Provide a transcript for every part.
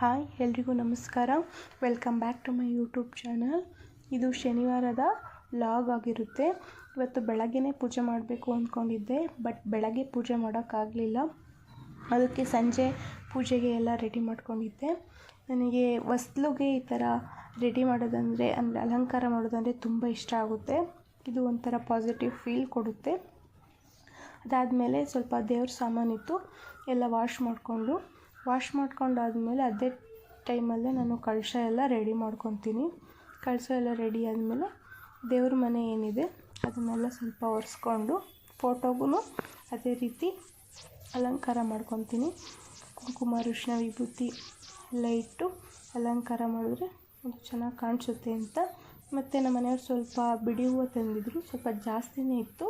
Hi ಎಲ್ರಿಗೂ ನಮಸ್ಕಾರ. Welcome back to my YouTube channel. ಇದು ಶನಿವಾರದ ವ್ಲಾಗ್ ಆಗಿರುತ್ತೆ. ಇವತ್ತು ಬೆಳಗ್ಗೆನೇ ಪೂಜೆ ಮಾಡಬೇಕು ಅಂದ್ಕೊಂಡಿದ್ದೆ, ಬಟ್ ಬೆಳಗ್ಗೆ ಪೂಜೆ ಮಾಡೋಕ್ಕಾಗಲಿಲ್ಲ. ಅದಕ್ಕೆ ಸಂಜೆ ಪೂಜೆಗೆ ಎಲ್ಲ ರೆಡಿ ಮಾಡ್ಕೊಂಡಿದ್ದೆ. ನನಗೆ ಹೊಸ್ಲಿಗೆ ಈ ಥರ ರೆಡಿ ಮಾಡೋದಂದರೆ ಅಲಂಕಾರ ಮಾಡೋದಂದರೆ ತುಂಬ ಇಷ್ಟ ಆಗುತ್ತೆ. ಇದು ಒಂಥರ ಪಾಸಿಟಿವ್ ಫೀಲ್ ಕೊಡುತ್ತೆ. ಅದಾದಮೇಲೆ ಸ್ವಲ್ಪ ದೇವ್ರ ಸಾಮಾನಿತ್ತು, ಎಲ್ಲ ವಾಶ್ ಮಾಡ್ಕೊಂಡಾದಮೇಲೆ ಅದೇ ಟೈಮಲ್ಲೇ ನಾನು ಕಳಶ ಎಲ್ಲ ರೆಡಿ ಮಾಡ್ಕೊತೀನಿ. ಕಳಶ ಎಲ್ಲ ರೆಡಿ ಆದಮೇಲೆ ದೇವ್ರ ಮನೆ ಏನಿದೆ ಅದನ್ನೆಲ್ಲ ಸ್ವಲ್ಪ ಒರೆಸ್ಕೊಂಡು ಫೋಟೋಗೂ ಅದೇ ರೀತಿ ಅಲಂಕಾರ ಮಾಡ್ಕೊತೀನಿ. ಕುಂಕುಮ, ಅರಿಶಿನ, ವಿಭೂತಿ ಎಲ್ಲ ಇಟ್ಟು ಅಲಂಕಾರ ಮಾಡಿದ್ರೆ ಅದು ಚೆನ್ನಾಗಿ ಕಾಣಿಸುತ್ತೆ ಅಂತ. ಮತ್ತು ನಮ್ಮ ಮನೆಯವ್ರು ಸ್ವಲ್ಪ ಬಿಡಿ ಹೂವು ತಂದಿದ್ರು, ಸ್ವಲ್ಪ ಜಾಸ್ತಿನೇ ಇತ್ತು.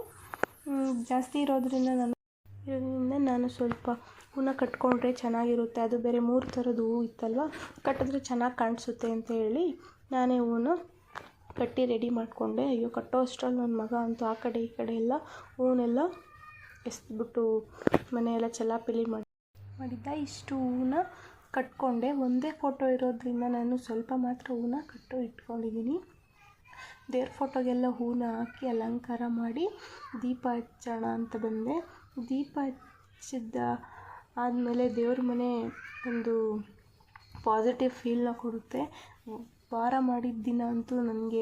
ಜಾಸ್ತಿ ಇರೋದ್ರಿಂದ ನಾನು ಸ್ವಲ್ಪ ಹೂನ ಕಟ್ಕೊಂಡ್ರೆ ಚೆನ್ನಾಗಿರುತ್ತೆ. ಅದು ಬೇರೆ 3 ಥರದ ಹೂವು ಇತ್ತಲ್ವ, ಕಟ್ಟಿದ್ರೆ ಚೆನ್ನಾಗಿ ಕಾಣಿಸುತ್ತೆ ಅಂತ ಹೇಳಿ ನಾನೇ ಹೂನ ಕಟ್ಟಿ ರೆಡಿ ಮಾಡಿಕೊಂಡೆ. ಅಯ್ಯೋ, ಕಟ್ಟೋ ಅಷ್ಟರಲ್ಲಿ ನನ್ನ ಮಗ ಅಂತೂ ಆ ಕಡೆ ಈ ಕಡೆ ಎಲ್ಲ ಹೂನೆಲ್ಲ ಎಸ್ಬಿಟ್ಟು ಮನೆಯೆಲ್ಲ ಚಲಾಪಿಲಿ ಮಾಡಿದ್ದ. ಇಷ್ಟು ಹೂನ ಕಟ್ಕೊಂಡೆ. ಒಂದೇ ಫೋಟೋ ಇರೋದ್ರಿಂದ ನಾನು ಸ್ವಲ್ಪ ಮಾತ್ರ ಹೂನ ಇಟ್ಕೊಂಡಿದ್ದೀನಿ. ದೇವ್ರ ಫೋಟೋಗೆಲ್ಲ ಹೂನ ಹಾಕಿ ಅಲಂಕಾರ ಮಾಡಿ ದೀಪ ಹಚ್ಚೋಣ ಅಂತ ಬಂದೆ. ದೀಪ ಹಚ್ಚಿದ್ದ ಆದಮೇಲೆ ದೇವ್ರ ಮನೆ ಒಂದು ಪಾಸಿಟಿವ್ ಫೀಲ್ನ ಕೊಡುತ್ತೆ. ವಾರ ಮಾಡಿದ ದಿನ ಅಂತೂ ನನಗೆ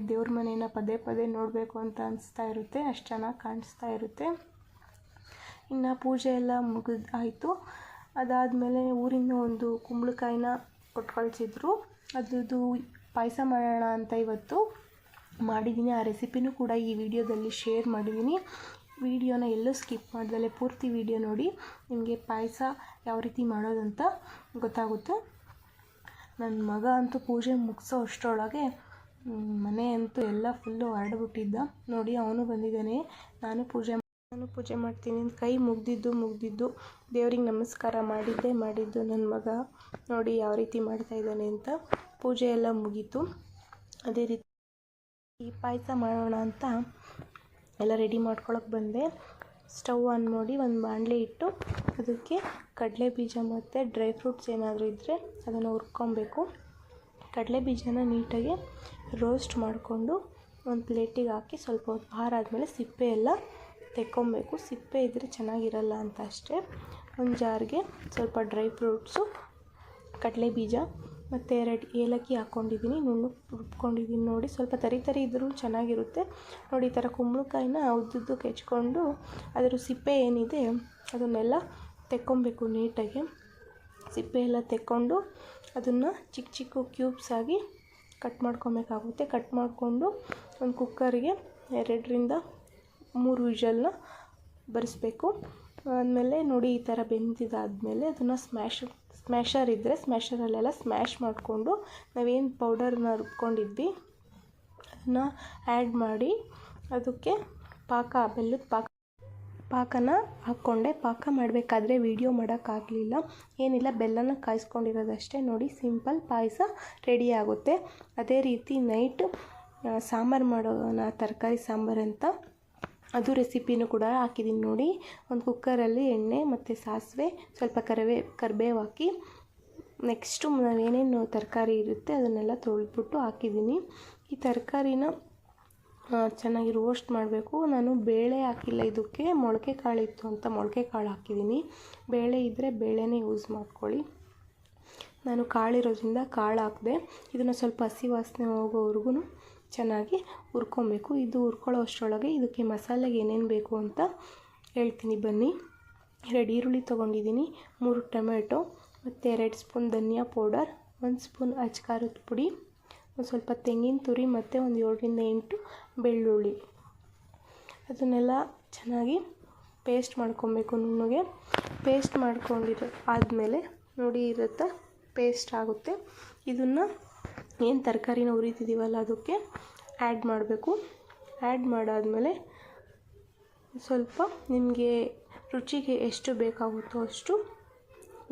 ದೇವ್ರ ಮನೇನ ಪದೇ ಪದೇ ನೋಡಬೇಕು ಅಂತ ಅನಿಸ್ತಾ ಇರುತ್ತೆ, ಅಷ್ಟು ಚೆನ್ನಾಗಿ ಕಾಣಿಸ್ತಾ ಇರುತ್ತೆ. ಇನ್ನು ಪೂಜೆ ಎಲ್ಲ ಆಯಿತು. ಅದಾದಮೇಲೆ ಊರಿಂದ ಒಂದು ಕುಂಬಳಕಾಯಿನ ಕೊಟ್ಟು ಕಳಿಸಿದ್ರು. ಅದ್ರದ್ದು ಪಾಯಸ ಮಾಡೋಣ ಅಂತ ಇವತ್ತು ಮಾಡಿದ್ದೀನಿ. ಆ ರೆಸಿಪಿನೂ ಕೂಡ ಈ ವಿಡಿಯೋದಲ್ಲಿ ಶೇರ್ ಮಾಡಿದ್ದೀನಿ. ವಿಡಿಯೋನ ಎಲ್ಲೂ ಸ್ಕಿಪ್ ಮಾಡ್ದಲೇ ಪೂರ್ತಿ ವಿಡಿಯೋ ನೋಡಿ, ನಿಮಗೆ ಪಾಯಸ ಯಾವ ರೀತಿ ಮಾಡೋದಂತ ಗೊತ್ತಾಗುತ್ತೆ. ನನ್ನ ಮಗ ಅಂತೂ ಪೂಜೆ ಮುಗಿಸೋ ಅಷ್ಟರೊಳಗೆ ಮನೆ ಅಂತೂ ಎಲ್ಲ ಫುಲ್ಲು ಹರಡ್ಬಿಟ್ಟಿದ್ದ. ನೋಡಿ, ಅವನು ಬಂದಿದ್ದಾನೆ. ನಾನು ಪೂಜೆ ಮಾಡ್ತೀನಿ. ಕೈ ಮುಗ್ದಿದ್ದು ದೇವ್ರಿಗೆ ನಮಸ್ಕಾರ ಮಾಡಿದ್ದು ನನ್ನ ಮಗ ನೋಡಿ ಯಾವ ರೀತಿ ಮಾಡ್ತಾಯಿದ್ದಾನೆ ಅಂತ. ಪೂಜೆ ಎಲ್ಲ ಮುಗೀತು. ಅದೇ ರೀತಿ ಈ ಪಾಯಸ ಮಾಡೋಣ ಅಂತ ಎಲ್ಲ ರೆಡಿ ಮಾಡ್ಕೊಳಕ್ಕೆ ಬಂದೆ. ಸ್ಟವ್ ಆನ್ ಮಾಡಿ ಒಂದು ಬಾಣಲೆ ಇಟ್ಟು ಅದಕ್ಕೆ ಕಡಲೆ ಬೀಜ ಮತ್ತು ಡ್ರೈ ಫ್ರೂಟ್ಸ್ ಏನಾದರೂ ಇದ್ದರೆ ಅದನ್ನು ಹುರ್ಕೊಬೇಕು. ಕಡಲೆ ಬೀಜನ ನೀಟಾಗಿ ರೋಸ್ಟ್ ಮಾಡಿಕೊಂಡು ಒಂದು ಪ್ಲೇಟಿಗೆ ಹಾಕಿ ಸ್ವಲ್ಪ ಹೊತ್ತು ಆರಾದಮೇಲೆ ಸಿಪ್ಪೆ ಎಲ್ಲ ತೆಕ್ಕೊಬೇಕು. ಸಿಪ್ಪೆ ಇದ್ದರೆ ಚೆನ್ನಾಗಿರಲ್ಲ ಅಂತ ಅಷ್ಟೇ. ಒಂದು ಜಾರ್ಗೆ ಸ್ವಲ್ಪ ಡ್ರೈ ಫ್ರೂಟ್ಸು, ಕಡಲೆ ಬೀಜ ಮತ್ತು 2 ಏಲಕ್ಕಿ ಹಾಕ್ಕೊಂಡಿದ್ದೀನಿ, ರುಬ್ಕೊಂಡಿದ್ದೀನಿ. ನೋಡಿ, ಸ್ವಲ್ಪ ತರಿ ಇದ್ದರೂ ಚೆನ್ನಾಗಿರುತ್ತೆ. ನೋಡಿ, ಈ ಥರ ಕುಂಬಳಕಾಯಿನ ಉದ್ದುದ್ದಕ್ಕೆ ಹೆಚ್ಕೊಂಡು ಅದರ ಸಿಪ್ಪೆ ಏನಿದೆ ಅದನ್ನೆಲ್ಲ ತೆಕ್ಕೊಬೇಕು ನೀಟಾಗಿ. ಸಿಪ್ಪೆ ಎಲ್ಲ ತೆಕ್ಕೊಂಡು ಅದನ್ನು ಚಿಕ್ಕ ಕ್ಯೂಬ್ಸ್ ಆಗಿ ಕಟ್ ಮಾಡ್ಕೊಬೇಕಾಗುತ್ತೆ. ಕಟ್ ಮಾಡಿಕೊಂಡು ಒಂದು ಕುಕ್ಕರ್ಗೆ 2ರಿಂದ 3 ವಿಷಲ್ನ ಬರೆಸ್ಬೇಕು. ಆದಮೇಲೆ ನೋಡಿ, ಈ ಥರ ಬೆಂದಿದ್ದಾದಮೇಲೆ ಅದನ್ನು ಸ್ಮ್ಯಾಶರ್ ಇದ್ದರೆ ಸ್ಮ್ಯಾಶರಲ್ಲೆಲ್ಲ ಸ್ಮ್ಯಾಶ್ ಮಾಡಿಕೊಂಡು ನಾವೇನು ಪೌಡರ್ನ ರುಬ್ಕೊಂಡಿದ್ವಿ ಅದನ್ನು ಆ್ಯಡ್ ಮಾಡಿ ಅದಕ್ಕೆ ಬೆಲ್ಲದ ಪಾಕನ ಹಾಕ್ಕೊಂಡೆ. ಪಾಕ ಮಾಡಬೇಕಾದ್ರೆ ವಿಡಿಯೋ ಮಾಡೋಕ್ಕಾಗಲಿಲ್ಲ. ಏನಿಲ್ಲ, ಬೆಲ್ಲನ ಕಾಯಿಸ್ಕೊಂಡಿರೋದಷ್ಟೇ. ನೋಡಿ, ಸಿಂಪಲ್ ಪಾಯಸ ರೆಡಿ ಆಗುತ್ತೆ. ಅದೇ ರೀತಿ ನೈಟ್ ಸಾಂಬಾರು ಮಾಡೋಣ, ತರಕಾರಿ ಸಾಂಬಾರು ಅಂತ, ಅದು ರೆಸಿಪಿನೂ ಕೂಡ ಹಾಕಿದ್ದೀನಿ. ನೋಡಿ, ಒಂದು ಕುಕ್ಕರಲ್ಲಿ ಎಣ್ಣೆ ಮತ್ತು ಸಾಸಿವೆ, ಸ್ವಲ್ಪ ಕರಿಬೇವು ಹಾಕಿ ನೆಕ್ಸ್ಟು ನಾವೇನೇನು ತರಕಾರಿ ಇರುತ್ತೆ ಅದನ್ನೆಲ್ಲ ತೊಳೆದ್ಬಿಟ್ಟು ಹಾಕಿದ್ದೀನಿ. ಈ ತರಕಾರಿನ ಚೆನ್ನಾಗಿ ರೋಸ್ಟ್ ಮಾಡಬೇಕು. ನಾನು ಬೇಳೆ ಹಾಕಿಲ್ಲ, ಇದಕ್ಕೆ ಮೊಳಕೆ ಕಾಳು ಇತ್ತು ಅಂತ ಮೊಳಕೆ ಕಾಳು ಹಾಕಿದ್ದೀನಿ. ಬೇಳೆ ಇದ್ದರೆ ಬೇಳೆನೇ ಯೂಸ್ ಮಾಡ್ಕೊಳ್ಳಿ. ನಾನು ಕಾಳಿರೋದ್ರಿಂದ ಕಾಳು ಹಾಕಿದೆ. ಇದನ್ನು ಸ್ವಲ್ಪ ಹಸಿ ವಾಸನೆ ಹೋಗೋವರೆಗೂ ಚೆನ್ನಾಗಿ ಹುರ್ಕೊಬೇಕು. ಇದು ಹುರ್ಕೊಳ್ಳೋ ಅಷ್ಟರೊಳಗೆ ಇದಕ್ಕೆ ಮಸಾಲೆಗೆ ಏನೇನು ಬೇಕು ಅಂತ ಹೇಳ್ತೀನಿ ಬನ್ನಿ. 2 ಈರುಳ್ಳಿ ತೊಗೊಂಡಿದ್ದೀನಿ, 3 ಟೊಮೆಟೊ ಮತ್ತು 2 ಸ್ಪೂನ್ ಧನಿಯಾ ಪೌಡರ್, 1 ಸ್ಪೂನ್ ಅಚ್ಕಾರದ ಪುಡಿ, ಒಂದು ಸ್ವಲ್ಪ ತೆಂಗಿನ ತುರಿ ಮತ್ತು ಒಂದು 7ರಿಂದ 8 ಬೆಳ್ಳುಳ್ಳಿ. ಅದನ್ನೆಲ್ಲ ಚೆನ್ನಾಗಿ ಪೇಸ್ಟ್ ಮಾಡ್ಕೊಬೇಕು. ನುಣ್ಣಗೆ ಪೇಸ್ಟ್ ಆದಮೇಲೆ ನೋಡಿ, ಇರುತ್ತೆ ಪೇಸ್ಟ್ ಆಗುತ್ತೆ. ಇದನ್ನು ಏನು ತರಕಾರಿನ ಹುರಿತಿದ್ದೀವಲ್ಲ ಅದಕ್ಕೆ ಆ್ಯಡ್ ಮಾಡಬೇಕು. ಆ್ಯಡ್ ಮಾಡಾದಮೇಲೆ ಸ್ವಲ್ಪ ನಿಮಗೆ ರುಚಿಗೆ ಎಷ್ಟು ಬೇಕಾಗುತ್ತೋ ಅಷ್ಟು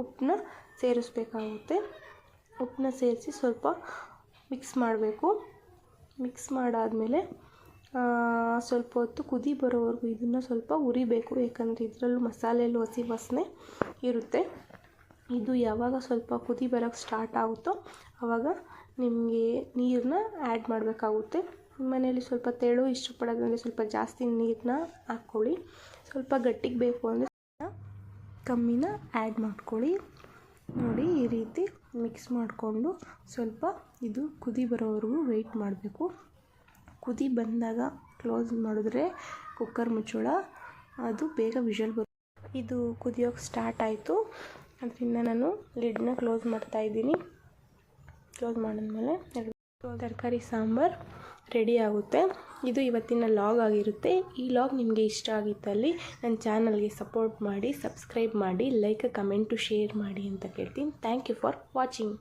ಉಪ್ಪನ್ನ ಸೇರಿಸ್ಬೇಕಾಗುತ್ತೆ. ಉಪ್ಪನ್ನ ಸೇರಿಸಿ ಸ್ವಲ್ಪ ಮಿಕ್ಸ್ ಮಾಡಬೇಕು. ಮಿಕ್ಸ್ ಮಾಡಾದಮೇಲೆ ಸ್ವಲ್ಪ ಹೊತ್ತು ಕುದಿ ಬರೋವರೆಗೂ ಇದನ್ನು ಸ್ವಲ್ಪ ಹುರಿಬೇಕು. ಯಾಕಂದರೆ ಇದರಲ್ಲೂ ಮಸಾಲೆಯಲ್ಲೂ ಹಸಿ ವಾಸನೆ ಇರುತ್ತೆ. ಇದು ಯಾವಾಗ ಸ್ವಲ್ಪ ಕುದಿ ಬರೋಕ್ಕೆ ಸ್ಟಾರ್ಟ್ ಆಗುತ್ತೋ ಆವಾಗ ನಿಮಗೆ ನೀರನ್ನ ಆ್ಯಡ್ ಮಾಡಬೇಕಾಗುತ್ತೆ. ನಿಮ್ಮ ಮನೆಯಲ್ಲಿ ಸ್ವಲ್ಪ ತೆಳು ಇಷ್ಟಪಡೋದಂದರೆ ಸ್ವಲ್ಪ ಜಾಸ್ತಿ ನೀರನ್ನ ಹಾಕ್ಕೊಳ್ಳಿ. ಸ್ವಲ್ಪ ಗಟ್ಟಿಗೆ ಬೇಕು ಅಂದರೆ ಕಮ್ಮಿನ ಆ್ಯಡ್ ಮಾಡ್ಕೊಳ್ಳಿ. ನೋಡಿ ಈ ರೀತಿ ಮಿಕ್ಸ್ ಮಾಡಿಕೊಂಡು ಸ್ವಲ್ಪ ಇದು ಕುದಿ ಬರೋವರೆಗೂ ವೆಯ್ಟ್ ಮಾಡಬೇಕು. ಕುದಿ ಬಂದಾಗ ಕ್ಲೋಸ್ ಮಾಡಿದ್ರೆ ಕುಕ್ಕರ್ ಮುಚ್ಚಳ ಅದು ಬೇಗ ವಿಷಲ್ ಬರುತ್ತೆ. ಇದು ಕುದಿಯೋಕ್ಕೆ ಸ್ಟಾರ್ಟ್ ಆಯಿತು, ಅದರಿಂದ ನಾನು ಲಿಡ್ನ ಕ್ಲೋಸ್ ಮಾಡ್ತಾಯಿದ್ದೀನಿ. ಕ್ಲೋಸ್ ಮಾಡಿದ್ಮೇಲೆ ತರಕಾರಿ ಸಾಂಬಾರು ರೆಡಿ ಆಗುತ್ತೆ. ಇದು ಇವತ್ತಿನ ಲಾಗ್ ಆಗಿರುತ್ತೆ. ಈ ಲಾಗ್ ನಿಮಗೆ ಇಷ್ಟ ಆಗಿದ್ದಲ್ಲಿ ನನ್ನ ಚಾನಲ್ಗೆ ಸಪೋರ್ಟ್ ಮಾಡಿ, ಸಬ್ಸ್ಕ್ರೈಬ್ ಮಾಡಿ, ಲೈಕ್, ಕಮೆಂಟು, ಶೇರ್ ಮಾಡಿ ಅಂತ ಕೇಳ್ತೀನಿ. Thank you for watching.